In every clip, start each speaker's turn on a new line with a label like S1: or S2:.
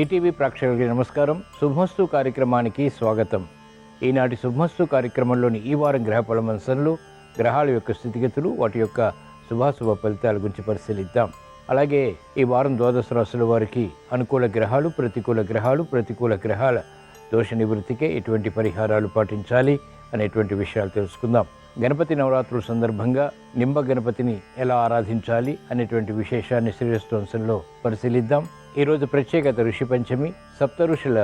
S1: ETV ప్రేక్షకులకి నమస్కారం. శుభమస్తు కార్యక్రమానికి స్వాగతం. ఈనాటి శుభమస్తు కార్యక్రమంలోని ఈ వారం గ్రహ ఫలమంశంలో గ్రహాల యొక్క స్థితిగతులు, వాటి యొక్క శుభాశుభ ఫలితాల గురించి పరిశీలిద్దాం. అలాగే ఈ వారం ద్వాదశ రాశుల వారికి అనుకూల గ్రహాలు, ప్రతికూల గ్రహాల దోష నివృత్తికే ఎటువంటి పరిహారాలు పాటించాలి అనేటువంటి విషయాలు తెలుసుకుందాం. గణపతి నవరాత్రుల సందర్భంగా నింబ గణపతిని ఎలా ఆరాధించాలి అనేటువంటి విశేషాన్ని శ్రీరస్తు పరిశీలిద్దాం. ఈరోజు ప్రత్యేకత ఋషి పంచమి. సప్త ఋషుల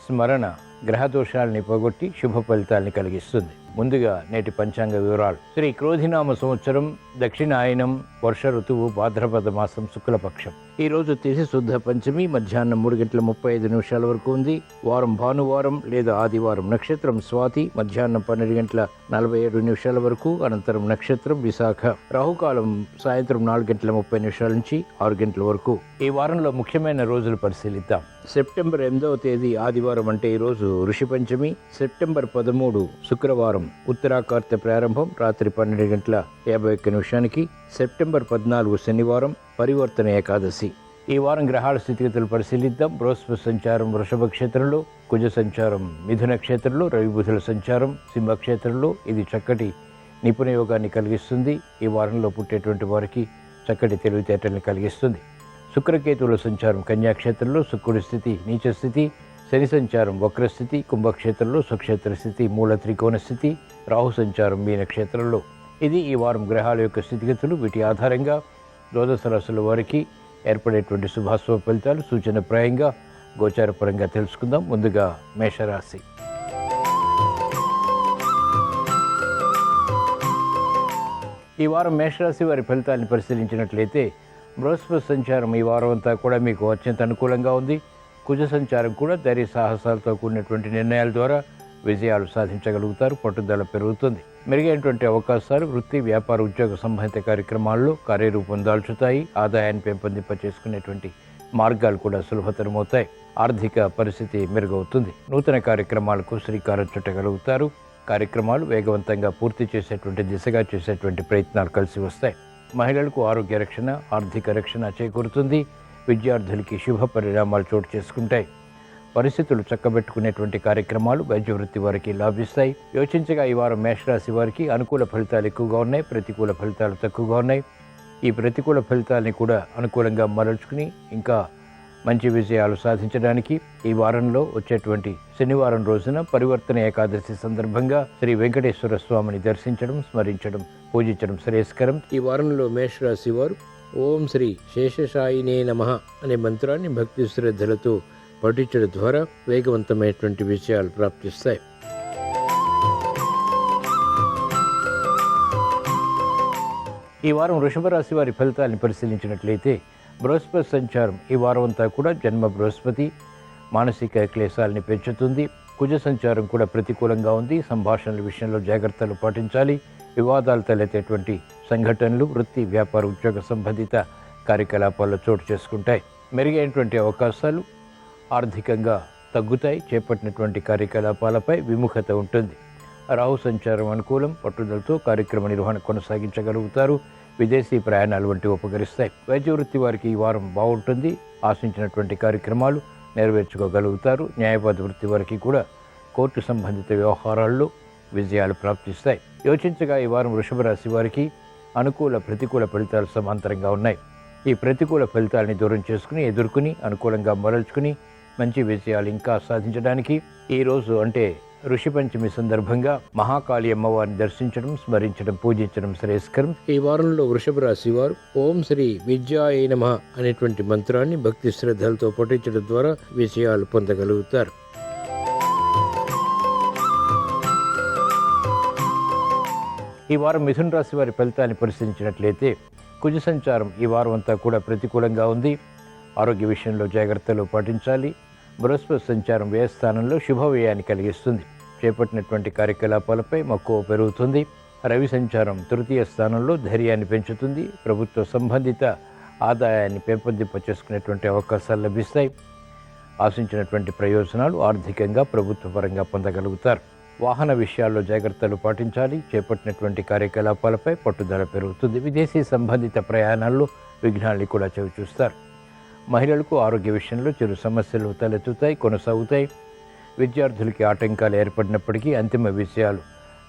S1: స్మరణ గ్రహ దోషాలని పోగొట్టి శుభ ఫలితాలని కలిగిస్తుంది. ముందుగా నేటి పంచాంగ వివరాలు. శ్రీ క్రోధినామ సంవత్సరం దక్షిణాయనం, వర్ష ఋతువు, భాద్రపద మాసం, శుక్లపక్షం. ఈ రోజు తిథి శుద్ధ పంచమి, మధ్యాహ్నం 3:35 వరకు ఉంది. వారం భానువారం లేదా ఆదివారం. నక్షత్రం స్వాతి, మధ్యాహ్నం 12:47 వరకు. అనంతరం నక్షత్రం విశాఖ. రాహుకాలం సాయంత్రం 4:30 నుంచి 6 వరకు. ఈ వారంలో ముఖ్యమైన రోజులు పరిశీలిద్దాం. సెప్టెంబర్ 8వ తేదీ ఆదివారం అంటే ఈరోజు ఋషి పంచమి. సెప్టెంబర్ 13 శుక్రవారం ఉత్తరాకార్తె ప్రారంభం రాత్రి 12:51. సెప్టెంబర్ 14 శనివారం పరివర్తన ఏకాదశి. ఈ వారం గ్రహాల స్థితిగతులు పరిశీలిద్దాం. బృహస్పతి సంచారం వృషభ క్షేత్రంలో, కుజ సంచారం మిథున క్షేత్రంలో, రవి బుధుల సంచారం సింహ క్షేత్రంలో. ఇది చక్కటి నిపుణ యోగాన్ని కలిగిస్తుంది. ఈ వారంలో పుట్టేటువంటి వారికి చక్కటి తెలివితేటల్ని కలిగిస్తుంది. శుక్రకేతువుల సంచారం కన్యాక్షేత్రంలో, శుక్రుడి స్థితి నీచ స్థితి. శని సంచారం వక్రస్థితి కుంభక్షేత్రంలో, స్వక్షేత్ర స్థితి మూల త్రికోణ స్థితి. రాహు సంచారం మీనక్షేత్రంలో. ఇది ఈ వారం గ్రహాల యొక్క స్థితిగతులు. వీటి ఆధారంగా ద్వాదశ రాశుల వారికి ఏర్పడేటువంటి శుభాశుభ ఫలితాలు సూచనప్రాయంగా గోచారపరంగా తెలుసుకుందాం. ముందుగా మేషరాశి. ఈ వారం మేషరాశి వారి ఫలితాలను పరిశీలించినట్లయితే బృహస్పతి సంచారం ఈ వారం అంతా కూడా మీకు అత్యంత అనుకూలంగా ఉంది. కుజ సంచారం కూడా ధైర్య సాహసాలతో కూడినటువంటి నిర్ణయాల ద్వారా విజయాలు సాధించగలుగుతారు. పట్టుదల పెరుగుతుంది. మెరుగైనటువంటి అవకాశాలు వృత్తి, వ్యాపార, ఉద్యోగ సంబంధిత కార్యక్రమాల్లో కార్యరూపం దాల్చుతాయి. ఆదాయాన్ని పెంపొందింపచేసుకునేటువంటి మార్గాలు కూడా సులభతరమవుతాయి. ఆర్థిక పరిస్థితి మెరుగవుతుంది. నూతన కార్యక్రమాలకు శ్రీకారం చుట్టగలుగుతారు. కార్యక్రమాలు వేగవంతంగా పూర్తి చేసేటువంటి దిశగా చేసేటువంటి ప్రయత్నాలు కలిసి వస్తాయి. మహిళలకు ఆరోగ్య రక్షణ, ఆర్థిక రక్షణ చేకూరుతుంది. విద్యార్థులకి శుభ పరిణామాలు చోటు చేసుకుంటాయి. పరిస్థితులు చక్కబెట్టుకునేటువంటి కార్యక్రమాలు వైద్య వృత్తి వారికి లాభిస్తాయి. యోచించగా ఈ వారం మేషరాశి వారికి అనుకూల ఫలితాలు ఎక్కువగా ఉన్నాయి, ప్రతికూల ఫలితాలు తక్కువగా ఉన్నాయి. ఈ ప్రతికూల ఫలితాలని కూడా అనుకూలంగా మరల్చుకుని ఇంకా మంచి విజయాలు సాధించడానికి ఈ వారంలో వచ్చేటువంటి శనివారం రోజున పరివర్తన ఏకాదశి సందర్భంగా శ్రీ వెంకటేశ్వర స్వామిని దర్శించడం, స్మరించడం, పూజించడం శ్రేయస్కరం. ఈ వారంలో మేషరాశి వారు ఓం శ్రీ శేషశాయినే నమః అనే మంత్రాన్ని భక్తి శ్రద్ధలతో పఠించడం ద్వారా వేగవంతమైనటువంటి విజయాలు ప్రాప్తిస్తాయి. ఈ వారం వృషభ రాశి వారి ఫలితాలను పరిశీలించినట్లయితే బృహస్పతి సంచారం ఈ వారం అంతా కూడా జన్మ బృహస్పతి మానసిక క్లేశాలని పెంచుతుంది. కుజ సంచారం కూడా ప్రతికూలంగా ఉంది. సంభాషణల విషయంలో జాగ్రత్తలు పాటించాలి. వివాదాలు తలెత్తేటువంటి సంఘటనలు వృత్తి, వ్యాపార, ఉద్యోగ సంబంధిత కార్యకలాపాల్లో చోటు చేసుకుంటాయి. మెరుగైనటువంటి అవకాశాలు ఆర్థికంగా తగ్గుతాయి. చేపట్టినటువంటి కార్యకలాపాలపై విముఖత ఉంటుంది. రాహు సంచారం అనుకూలం. పట్టుదలతో కార్యక్రమ నిర్వహణ కొనసాగించగలుగుతారు. విదేశీ ప్రయాణాలు వంటివి ఉపకరిస్తాయి. వైద్య వృత్తి వారికి ఈ వారం బాగుంటుంది. ఆశించినటువంటి కార్యక్రమాలు నెరవేర్చుకోగలుగుతారు. న్యాయవాద వృత్తి వారికి కూడా కోర్టు సంబంధిత వ్యవహారాల్లో విజయాలు ప్రాప్తిస్తాయి. యోచించగా ఈ వారం వృషభ రాశి వారికి అనుకూల, ప్రతికూల ఫలితాలు సమాంతరంగా ఉన్నాయి. ఈ ప్రతికూల ఫలితాలని దూరం చేసుకుని ఎదుర్కొని అనుకూలంగా మరల్చుకుని మంచి విజయాలు ఇంకా సాధించడానికి ఈరోజు అంటే ఋషి పంచమి సందర్భంగా మహాకాళి అమ్మవారిని దర్శించడం, స్మరించడం, పూజించడం శ్రేయస్కరం. ఈ వారంలో వృషభ రాశి వారు ఓం శ్రీ విద్యాయ నమః అనేటువంటి మంత్రాన్ని భక్తి శ్రద్ధలతో పఠించడం ద్వారా విజయాలు పొందగలుగుతారు. ఈ వారం మిథున రాశి వారి ఫలితాన్ని పరిశీలించినట్లయితే కుజ సంచారం ఈ వారం అంతా కూడా ప్రతికూలంగా ఉంది. ఆరోగ్య విషయంలో జాగ్రత్తలు పాటించాలి. బృహస్పతి సంచారం వ్యయస్థానంలో శుభవ్యయాన్ని కలిగిస్తుంది. చేపట్టినటువంటి కార్యకలాపాలపై మక్కువ పెరుగుతుంది. రవి సంచారం తృతీయ స్థానంలో ధైర్యాన్ని పెంచుతుంది. ప్రభుత్వ సంబంధిత ఆదాయాన్ని పెంపొందింపచేసుకునేటువంటి అవకాశాలు లభిస్తాయి. ఆశించినటువంటి ప్రయోజనాలు ఆర్థికంగా ప్రభుత్వ పరంగా పొందగలుగుతారు. వాహన విషయాల్లో జాగ్రత్తలు పాటించాలి. చేపట్టినటువంటి కార్యకలాపాలపై పట్టుదల పెరుగుతుంది. విదేశీ సంబంధిత ప్రయాణాల్లో విఘ్నాల్ని కూడా చవిచూస్తారు. మహిళలకు ఆరోగ్య విషయంలో చిరు సమస్యలు తలెత్తుతాయి, కొనసాగుతాయి. విద్యార్థులకి ఆటంకాలు ఏర్పడినప్పటికీ అంతిమ విజయాలు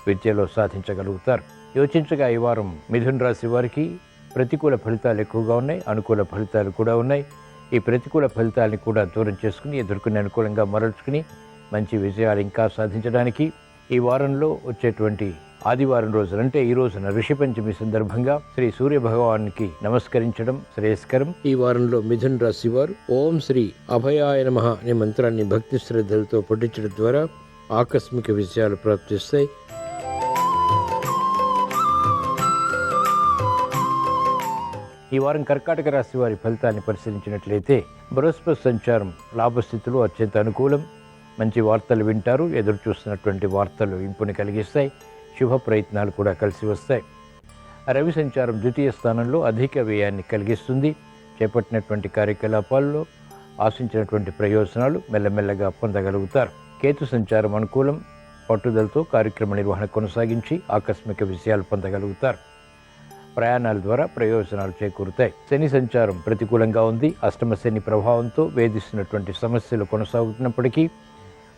S1: విద్యలో సాధించగలుగుతారు. యోచించగా ఈ వారం మిథున రాశి వారికి ప్రతికూల ఫలితాలు ఎక్కువగా ఉన్నాయి, అనుకూల ఫలితాలు కూడా ఉన్నాయి. ఈ ప్రతికూల ఫలితాలని కూడా దూరం చేసుకుని ఎదుర్కొని అనుకూలంగా మరల్చుకుని మంచి విజయాలు ఇంకా సాధించడానికి ఈ వారంలో వచ్చేటువంటి ఆదివారం రోజున అంటే ఈ రోజున ఋషి పంచమి సందర్భంగా శ్రీ సూర్య భగవానికి నమస్కరించడం శ్రేయస్కరం. ఈ వారంలో మిథున రాశి వారు ఓం శ్రీ అభయాయ నమః అనే మంత్రాన్ని భక్తి శ్రద్ధలతో పఠించడం ద్వారా ఆకస్మిక విజయాలు ప్రాప్తిస్తాయి. ఈ వారం కర్కాటక రాశి వారి ఫలితాన్ని పరిశీలించినట్లయితే బృహస్పతి సంచారం లాభస్థితిలో అత్యంత అనుకూలం. మంచి వార్తలు వింటారు, ఎదురు చూస్తున్నటువంటి వార్తలు ఇంపుని కలిగిస్తాయి, శుభ ప్రయత్నాలు కూడా కలిసి వస్తాయి. రవి సంచారం ద్వితీయ స్థానంలో అధిక వ్యయాన్ని కలిగిస్తుంది. చేపట్టినటువంటి కార్యకలాపాల్లో ఆశించినటువంటి ప్రయోజనాలు మెల్లమెల్లగా పొందగలుగుతారు. కేతు సంచారం అనుకూలం, పట్టుదలతో కార్యక్రమ నిర్వహణ కొనసాగించి ఆకస్మిక విజయాలు పొందగలుగుతారు. ప్రయాణాల ద్వారా ప్రయోజనాలు చేకూరుతాయి. శని సంచారం ప్రతికూలంగా ఉంది. అష్టమ శని ప్రభావంతో వేధిస్తున్నటువంటి సమస్యలు కొనసాగుతున్నప్పటికీ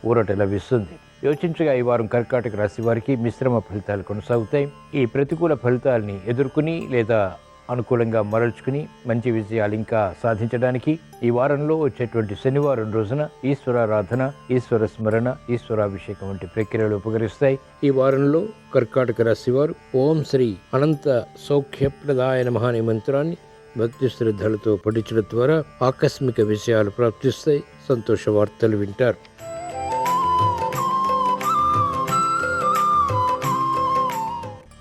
S1: ఊరట లభిస్తుంది. యోచించగా ఈ వారం కర్కాటక రాశి వారికి మిశ్రమ ఫలితాలు కొనసాగుతాయి. ఈ ప్రతికూల ఫలితాలని ఎదుర్కొని లేదా అనుకూలంగా మరల్చుకుని మంచి విజయాలు ఇంకా సాధించడానికి ఈ వారంలో వచ్చేటువంటి శనివారం రోజున ఈశ్వరారాధన, ఈశ్వర స్మరణ, ఈశ్వరాభిషేకం వంటి ప్రక్రియలు ఉపకరిస్తాయి. ఈ వారంలో కర్కాటక రాశి వారు ఓం శ్రీ అనంత సౌఖ్యప్రదాయ నమః అనే మంత్రాన్ని భక్తి శ్రద్ధలతో పఠించడం ద్వారా ఆకస్మిక విజయాలు ప్రాప్తిస్తాయి, సంతోష వార్తలు వింటారు.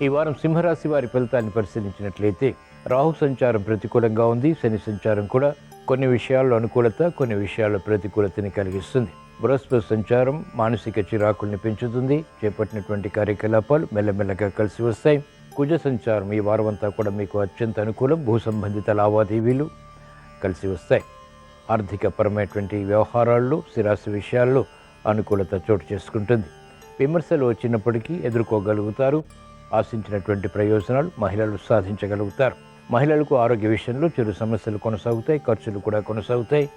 S1: ఈ వారం సింహరాశి వారి ఫలితాన్ని పరిశీలించినట్లయితే రాహు సంచారం ప్రతికూలంగా ఉంది. శని సంచారం కూడా కొన్ని విషయాల్లో అనుకూలత, కొన్ని విషయాల్లో ప్రతికూలతని కలిగిస్తుంది. బృహస్పతి సంచారం మానసిక చిరాకుల్ని పెంచుతుంది. చేపట్టినటువంటి కార్యకలాపాలు మెల్లమెల్లగా కలిసి వస్తాయి. కుజ సంచారం ఈ వారం అంతా కూడా మీకు అత్యంత అనుకూలం. భూ సంబంధిత లావాదేవీలు కలిసి వస్తాయి. ఆర్థిక పరమైనటువంటి వ్యవహారాల్లో, స్థిరాస్తి విషయాల్లో అనుకూలత చోటు చేసుకుంటుంది. విమర్శలు వచ్చినప్పటికీ ఎదుర్కోగలుగుతారు. ఆశించినటువంటి ప్రయోజనాలు మహిళలు సాధించగలుగుతారు. మహిళలకు ఆరోగ్య విషయంలో చిరు సమస్యలు కొనసాగుతాయి, ఖర్చులు కూడా కొనసాగుతాయి.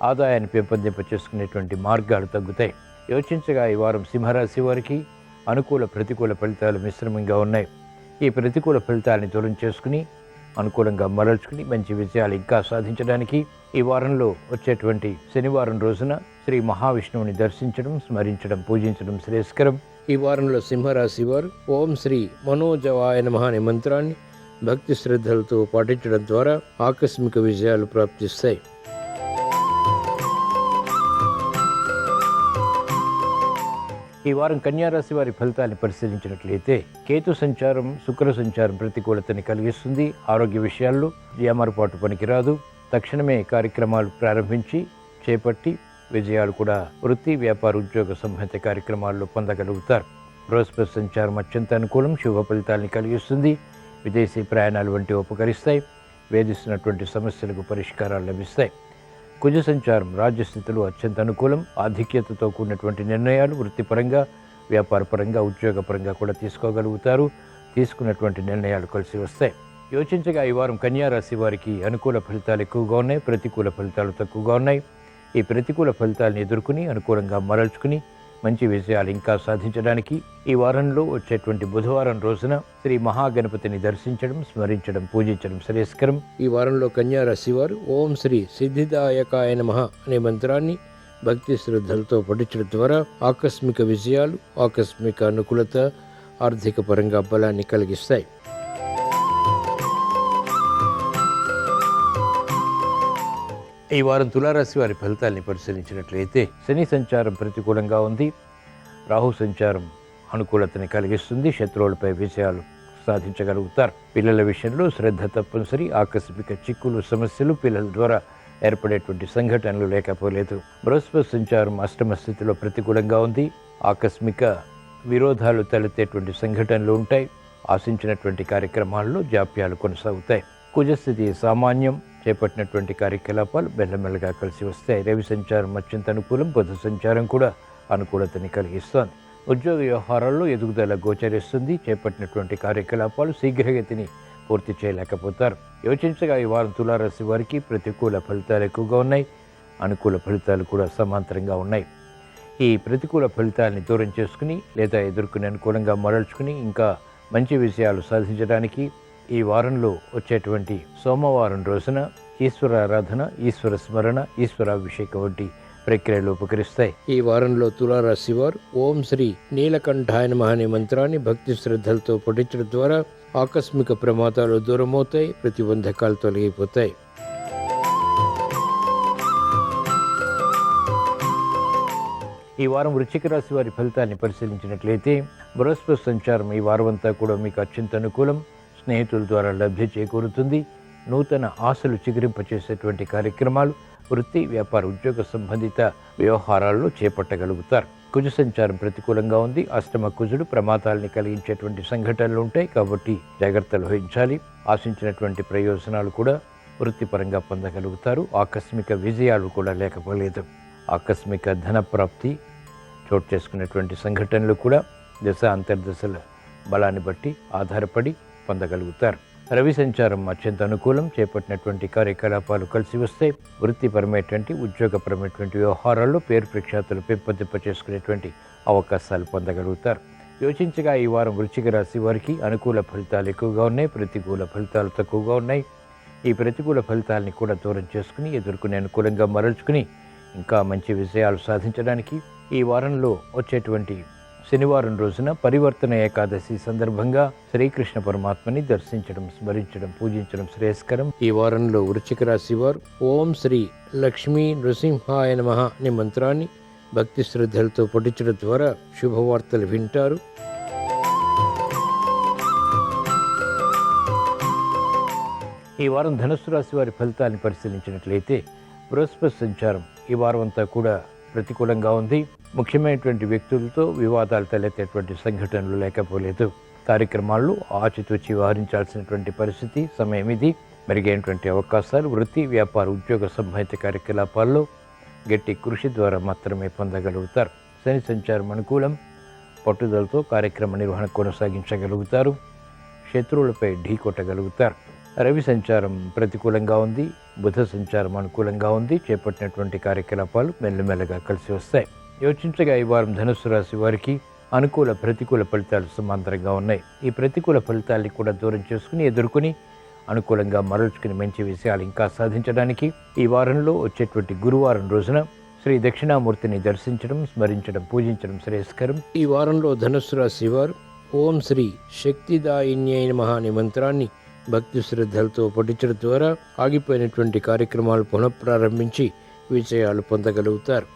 S1: ఆదాయాన్ని పెంపొందింప చేసుకునేటువంటి మార్గాలు తగ్గుతాయి. యోచించగా ఈ వారం సింహరాశి వారికి అనుకూల ప్రతికూల ఫలితాలు మిశ్రమంగా ఉన్నాయి. ఈ ప్రతికూల ఫలితాలని దూరం చేసుకుని అనుకూలంగా మరల్చుకుని మంచి విజయాలు ఇంకా సాధించడానికి ఈ వారంలో వచ్చేటువంటి శనివారం రోజున శ్రీ మహావిష్ణువుని దర్శించడం, స్మరించడం, పూజించడం శ్రేయస్కరం. ఈ వారంలో సింహరాశి వారు ఓం శ్రీ మనోజవాయ నమః అనే మంత్రాన్ని భక్తి శ్రద్ధలతో పాటించడం ద్వారా ఆకస్మిక విజయాలు ప్రాప్తిస్తాయి. ఈ వారం కన్యారాశి వారి ఫలితాన్ని పరిశీలించినట్లయితే కేతు సంచారం, శుక్ర సంచారం ప్రతికూలతని కలిగిస్తుంది. ఆరోగ్య విషయాల్లో ఏమరపాటు పనికిరాదు. తక్షణమే కార్యక్రమాలు ప్రారంభించి చేపట్టి విజయాలు కూడా వృత్తి, వ్యాపార, ఉద్యోగ సంబంధిత కార్యక్రమాల్లో పొందగలుగుతారు. బృహస్పతి సంచారం అత్యంత అనుకూలం, శుభ ఫలితాలని కలిగిస్తుంది. విదేశీ ప్రయాణాలు వంటివి ఉపకరిస్తాయి. వేధిస్తున్నటువంటి సమస్యలకు పరిష్కారాలు లభిస్తాయి. కుజ సంచారం రాజ్యస్థితిలో అత్యంత అనుకూలం. ఆధిక్యతతో కూడినటువంటి నిర్ణయాలు వృత్తిపరంగా, వ్యాపారపరంగా, ఉద్యోగపరంగా కూడా తీసుకోగలుగుతారు. తీసుకున్నటువంటి నిర్ణయాలు కలిసి వస్తాయి. యోచించగా ఈ వారం కన్యారాశి వారికి అనుకూల ఫలితాలు ఎక్కువగా ఉన్నాయి, ప్రతికూల ఫలితాలు తక్కువగా ఉన్నాయి. ఈ ప్రతికూల ఫలితాలను ఎదుర్కొని అనుకూలంగా మరల్చుకుని మంచి విజయాలు ఇంకా సాధించడానికి ఈ వారంలో వచ్చేటువంటి బుధవారం రోజున శ్రీ మహాగణపతిని దర్శించడం, స్మరించడం, పూజించడం శ్రేయస్కరం. ఈ వారంలో కన్యారాశి వారు ఓం శ్రీ సిద్ధిదాయకాయ నమః అనే మంత్రాన్ని భక్తి శ్రద్ధలతో పఠించడం ద్వారా ఆకస్మిక విజయాలు, ఆకస్మిక అనుకూలత, ఆర్థిక పరంగా బలాన్ని కలిగిస్తాయి. ఈ వారం తులారాశి వారి ఫలితాలని పరిశీలించినట్లయితే శని సంచారం ప్రతికూలంగా ఉంది. రాహు సంచారం అనుకూలతని కలిగిస్తుంది. శత్రువులపై విజయాలు సాధించగలుగుతారు. పిల్లల విషయంలో శ్రద్ధ తప్పనిసరి. ఆకస్మిక చిక్కులు, సమస్యలు పిల్లల ద్వారా ఏర్పడేటువంటి సంఘటనలు లేకపోలేదు. బృహస్పతి సంచారం అష్టమ స్థితిలో ప్రతికూలంగా ఉంది. ఆకస్మిక విరోధాలు తలెత్తేటువంటి సంఘటనలు ఉంటాయి. ఆశించినటువంటి కార్యక్రమాల్లో జాప్యాలు కొనసాగుతాయి. కుజస్థితి సామాన్యం. చేపట్టినటువంటి కార్యకలాపాలు మెల్లమెల్లగా కలిసి వస్తాయి. రవి సంచారం అత్యంత అనుకూలం. బుధ సంచారం కూడా అనుకూలతని కలిగిస్తోంది. ఉద్యోగ వ్యవహారాల్లో ఎదుగుదల గోచరిస్తుంది. చేపట్టినటువంటి కార్యకలాపాలు శీఘ్రగతిని పూర్తి చేయలేకపోతారు. యోచించగా ఈ వారం తులారాశి వారికి ప్రతికూల ఫలితాలు ఎక్కువగా ఉన్నాయి, అనుకూల ఫలితాలు కూడా సమాంతరంగా ఉన్నాయి. ఈ ప్రతికూల ఫలితాలని దూరం చేసుకుని లేదా ఎదుర్కొని అనుకూలంగా మరల్చుకుని ఇంకా మంచి విషయాలు సాధించడానికి ఈ వారంలో వచ్చేటువంటి సోమవారం రోజున ఈశ్వర ఆరాధన, ఈశ్వర స్మరణ, ఈశ్వరాభిషేకం వంటి ప్రక్రియలు ఉపకరిస్తాయి. ఈ వారంలో తులారాశి వారు ఓం శ్రీ నీలకంఠాయ నమః అనే మంత్రాన్ని భక్తి శ్రద్ధలతో పఠించడం ద్వారా ఆకస్మిక ప్రమాదాలు దూరమవుతాయి, ప్రతిబంధకాలు తొలగిపోతాయి. ఈ వారం వృశ్చిక రాశి వారి ఫలితాన్ని పరిశీలించినట్లయితే బృహస్పతి సంచారం ఈ వారం అంతా కూడా మీకు అత్యంత అనుకూలం. స్నేహితుల ద్వారా లబ్ధి చేకూరుతుంది. నూతన ఆశలు చిగురింపచేసేటువంటి కార్యక్రమాలు వృత్తి, వ్యాపార, ఉద్యోగ సంబంధిత వ్యవహారాల్లో చేపట్టగలుగుతారు. కుజ సంచారం ప్రతికూలంగా ఉంది. అష్టమ కుజుడు ప్రమాదాలని కలిగించేటువంటి సంఘటనలు ఉంటాయి కాబట్టి జాగ్రత్తలు వహించాలి. ఆశించినటువంటి ప్రయోజనాలు కూడా వృత్తిపరంగా పొందగలుగుతారు. ఆకస్మిక విజయాలు కూడా లేకపోలేదు. ఆకస్మిక ధన ప్రాప్తి చోటు చేసుకునేటువంటి సంఘటనలు కూడా దశ అంతర్దశల బలాన్ని బట్టి ఆధారపడి పొందగలుగుతారు. రవి సంచారం అత్యంత అనుకూలం. చేపట్టినటువంటి కార్యకలాపాలు కలిసి వస్తే వృత్తిపరమైనటువంటి, ఉద్యోగపరమైనటువంటి వ్యవహారాల్లో పేరు ప్రఖ్యాతులు పెంపొందింప చేసుకునేటువంటి అవకాశాలు పొందగలుగుతారు. యోచించగా ఈ వారం వృశ్చిక రాశి వారికి అనుకూల ఫలితాలు ఎక్కువగా ఉన్నాయి, ప్రతికూల ఫలితాలు తక్కువగా ఉన్నాయి. ఈ ప్రతికూల ఫలితాలని కూడా దూరం చేసుకుని ఎదుర్కొని అనుకూలంగా మరల్చుకుని ఇంకా మంచి విజయాలు సాధించడానికి ఈ వారంలో వచ్చేటువంటి శనివారం రోజున పరివర్తన ఏకాదశి సందర్భంగా శ్రీకృష్ణ పరమాత్మని దర్శించడం, స్మరించడం, పూజించడం శ్రేయస్కరం. ఈ వారంలో వృశ్చిక రాశి వారు ఓం శ్రీ లక్ష్మీ నృసింహాయ నమః అనే మంత్రాన్ని భక్తి శ్రద్ధలతో పఠించడం ద్వారా శుభవార్తలు వింటారు. ఈ వారం ధనుస్సు రాశి వారి ఫలితాన్ని పరిశీలించినట్లయితే బృహస్పతి సంచారం ఈ వారం అంతా కూడా ప్రతికూలంగా ఉంది. ముఖ్యమైనటువంటి వ్యక్తులతో వివాదాలు తలెత్తేటువంటి సంఘటనలు లేకపోలేదు. కార్యక్రమాల్లో ఆచితూచి వ్యవహరించాల్సినటువంటి పరిస్థితి, సమయం ఇది. మెరుగైనటువంటి అవకాశాలు వృత్తి, వ్యాపార, ఉద్యోగ సంబంధిత కార్యకలాపాల్లో గట్టి కృషి ద్వారా మాత్రమే పొందగలుగుతారు. శని సంచారం అనుకూలం. పట్టుదలతో కార్యక్రమ నిర్వహణ కొనసాగించగలుగుతారు. శత్రువులపై ఢీ కొట్టగలుగుతారు. రవి సంచారం ప్రతికూలంగా ఉంది. బుధ సంచారం అనుకూలంగా ఉంది. చేపట్టినటువంటి కార్యకలాపాలు మెల్లమెల్లగా కలిసి వస్తాయి. యోచించగా ఈ వారం ధనుస్సు రాశి వారికి అనుకూల, ప్రతికూల ఫలితాలు సమాంతరంగా ఉన్నాయి. ఈ ప్రతికూల ఫలితాన్ని కూడా దూరం చేసుకుని ఎదుర్కొని అనుకూలంగా మరల్చుకుని మంచి విషయాలు ఇంకా సాధించడానికి ఈ వారంలో వచ్చేటువంటి గురువారం రోజున శ్రీ దక్షిణామూర్తిని దర్శించడం, స్మరించడం, పూజించడం శ్రేయస్కరం. ఈ వారంలో ధనుస్సు రాశి వారు ఓం శ్రీ శక్తిదాయిన్యై నమః అనే మంత్రాన్ని భక్తి శ్రద్ధలతో పఠించడం ద్వారా ఆగిపోయినటువంటి కార్యక్రమాలు పునఃప్రారంభించి విజయాలు పొందగలుగుతారు.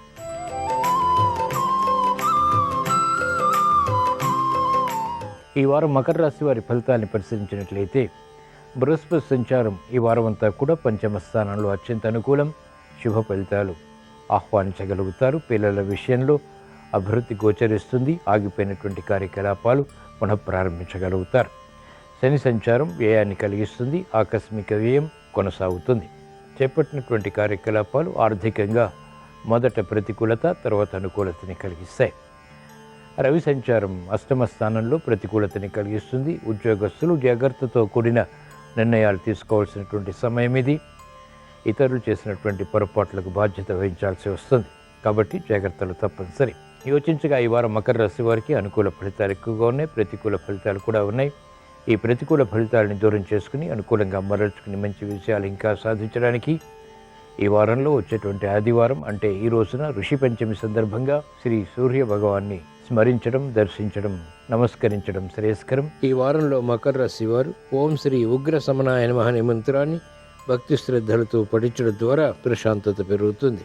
S1: ఈ వారం మకర రాశి వారి ఫలితాన్ని పరిశీలించినట్లయితే బృహస్పతి సంచారం ఈ వారం అంతా కూడా పంచమ స్థానంలో అత్యంత అనుకూలం. శుభ ఫలితాలు ఆహ్వానించగలుగుతారు. పిల్లల విషయంలో అభివృద్ధి గోచరిస్తుంది. ఆగిపోయినటువంటి కార్యకలాపాలు పునఃప్రారంభించగలుగుతారు. శని సంచారం వ్యయాన్ని కలిగిస్తుంది. ఆకస్మిక వ్యయం కొనసాగుతుంది. చేపట్టినటువంటి కార్యకలాపాలు ఆర్థికంగా మొదట ప్రతికూలత, తర్వాత అనుకూలతని కలిగిస్తాయి. రవి సంచారం అష్టమ స్థానంలో ప్రతికూలతని కలిగిస్తుంది. ఉద్యోగస్తులు జాగ్రత్తతో కూడిన నిర్ణయాలు తీసుకోవాల్సినటువంటి సమయం ఇది. ఇతరులు చేసినటువంటి పొరపాట్లకు బాధ్యత వహించాల్సి వస్తుంది కాబట్టి జాగ్రత్తలు తప్పనిసరి. యోచించగా ఈ వారం మకర రాశి వారికి అనుకూల ఫలితాలు ఎక్కువగా ఉన్నాయి, ప్రతికూల ఫలితాలు కూడా ఉన్నాయి. ఈ ప్రతికూల ఫలితాలని దూరం చేసుకుని అనుకూలంగా మరల్చుకుని మంచి విషయాలు ఇంకా సాధించడానికి ఈ వారంలో వచ్చేటువంటి ఆదివారం అంటే ఈ రోజున ఋషి పంచమి సందర్భంగా శ్రీ సూర్య భగవాన్ని స్మరించడం, దర్శించడం, నమస్కరించడం శ్రేయస్కరం. ఈ వారంలో మకర రాశి వారు ఓం శ్రీ ఉగ్ర సమనాయ నమః అనే మంత్రాన్ని భక్తి శ్రద్ధలతో పఠించడం ద్వారా ప్రశాంతత పెరుగుతుంది.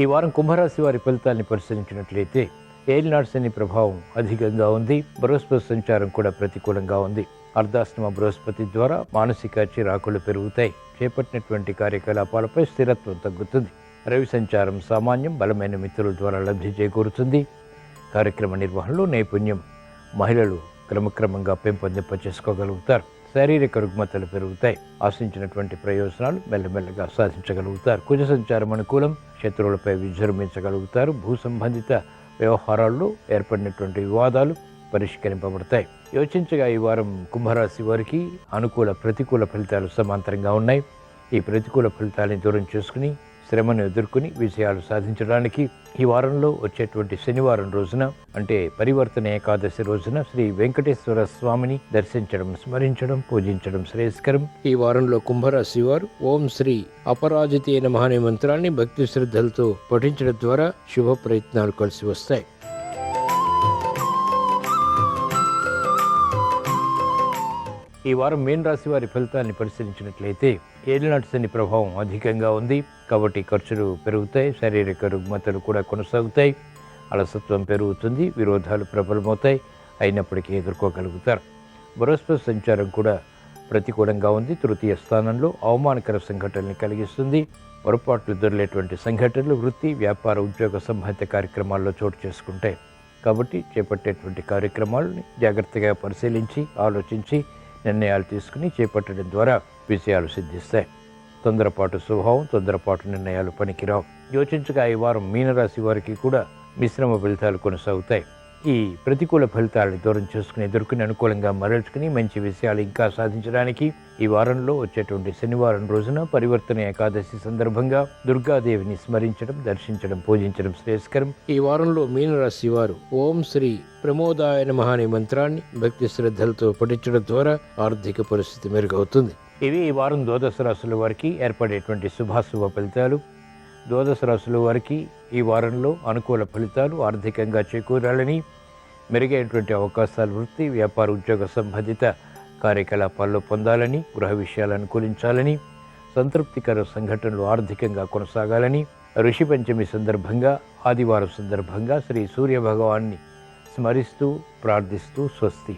S1: ఈ వారం కుంభరాశి వారి ఫలితాన్ని పరిశీలించినట్లయితే ఏలినాటి శని ప్రభావం అధికంగా ఉంది. బృహస్పతి సంచారం కూడా ప్రతికూలంగా ఉంది. అర్ధాష్టమ బృహస్పతి ద్వారా మానసిక చిరాకులు పెరుగుతాయి. చేపట్టినటువంటి కార్యకలాపాలపై స్థిరత్వం తగ్గుతుంది. రవి సంచారం సామాన్యం. బలమైన మిత్రుల ద్వారా లబ్ధి చేకూరుతుంది. కార్యక్రమ నిర్వహణలో నైపుణ్యం మహిళలు క్రమక్రమంగా పెంపొందింప చేసుకోగలుగుతారు. శారీరక రుగ్మతలు పెరుగుతాయి. ఆశించినటువంటి ప్రయోజనాలు మెల్లమెల్లగా సాధించగలుగుతారు. కుజ సంచారం అనుకూలం. శత్రువులపై విజృంభించగలుగుతారు. భూ సంబంధిత వ్యవహారాల్లో ఏర్పడినటువంటి వివాదాలు పరిష్కరింపబడతాయి. యోచించగా ఈ వారం కుంభరాశి వారికి అనుకూల ప్రతికూల ఫలితాలు సమాంతరంగా ఉన్నాయి. ఈ ప్రతికూల ఫలితాలను దూరం చేసుకుని శ్రమను ఎదుర్కొని విజయాలు సాధించడానికి ఈ వారంలో వచ్చేటువంటి శనివారం రోజున అంటే పరివర్తన ఏకాదశి రోజున శ్రీ వెంకటేశ్వర స్వామిని దర్శించడం, స్మరించడం, పూజించడం శ్రేయస్కరం. ఈ వారంలో కుంభరాశి వారు ఓం శ్రీ అపరాజితే నమః అనే మంత్రాన్ని భక్తి శ్రద్ధలతో పఠించడం ద్వారా శుభ ప్రయత్నాలు కలిసి వస్తాయి. ఈ వారం మీన రాశి వారి ఫలితాన్ని పరిశీలించినట్లయితే ఏలినాటి శని ప్రభావం అధికంగా ఉంది కాబట్టి ఖర్చులు పెరుగుతాయి, శారీరక రుగ్మతలు కూడా కొనసాగుతాయి, అలసత్వం పెరుగుతుంది, విరోధాలు ప్రబలమవుతాయి. అయినప్పటికీ ఎదుర్కోగలుగుతారు. బృహస్పతి సంచారం కూడా ప్రతికూలంగా ఉంది. తృతీయ స్థానంలో అవమానకర సంఘటనలు కలిగిస్తుంది. పొరపాట్లు దొరికేటువంటి సంఘటనలు వృత్తి, వ్యాపార, ఉద్యోగ సంబంధిత కార్యక్రమాల్లో చోటు చేసుకుంటాయి. కాబట్టి చేపట్టేటువంటి కార్యక్రమాలని జాగ్రత్తగా పరిశీలించి ఆలోచించి నిర్ణయాలు తీసుకుని చేపట్టడం ద్వారా విజయాలు సిద్ధిస్తాయి. తొందరపాటు స్వభావం, తొందరపాటు నిర్ణయాలు పనికిరావు. యోచించగా ఈ వారం మీనరాశి వారికి కూడా మిశ్రమ ఫలితాలు కొనసాగుతాయి. ఈ ప్రతికూల ఫలితాలను దూరం చేసుకుని ఎదుర్కొని అనుకూలంగా మరల్చుకుని మంచి విషయాలు ఇంకా సాధించడానికి ఈ వారంలో వచ్చేటువంటి శనివారం రోజున పరివర్తన ఏకాదశి సందర్భంగా దుర్గాదేవిని స్మరించడం, దర్శించడం, పూజించడం శ్రేయస్కరం. ఈ వారంలో మీనరాశి వారు ఓం శ్రీ ప్రమోదాయ నమః అనే మంత్రాన్ని భక్తి శ్రద్ధలతో పఠించడం ద్వారా ఆర్థిక పరిస్థితి మెరుగవుతుంది. ఇవి ఈ వారం ద్వాదశ రాశుల వారికి ఏర్పడేటువంటి శుభాశుభ ఫలితాలు. ద్వాదశ రాశుల వారికి ఈ వారంలో అనుకూల ఫలితాలు ఆర్థికంగా చేకూరాలని, మెరుగైనటువంటి అవకాశాలు వృత్తి, వ్యాపార, ఉద్యోగ సంబంధిత కార్యకలాపాల్లో పొందాలని, గృహ విషయాలు అనుకూలించాలని, సంతృప్తికర సంఘటనలు ఆర్థికంగా కొనసాగాలని, ఋషి పంచమి సందర్భంగా ఆదివారం సందర్భంగా శ్రీ సూర్య భగవాన్ని స్మరిస్తూ ప్రార్థిస్తూ స్వస్తి.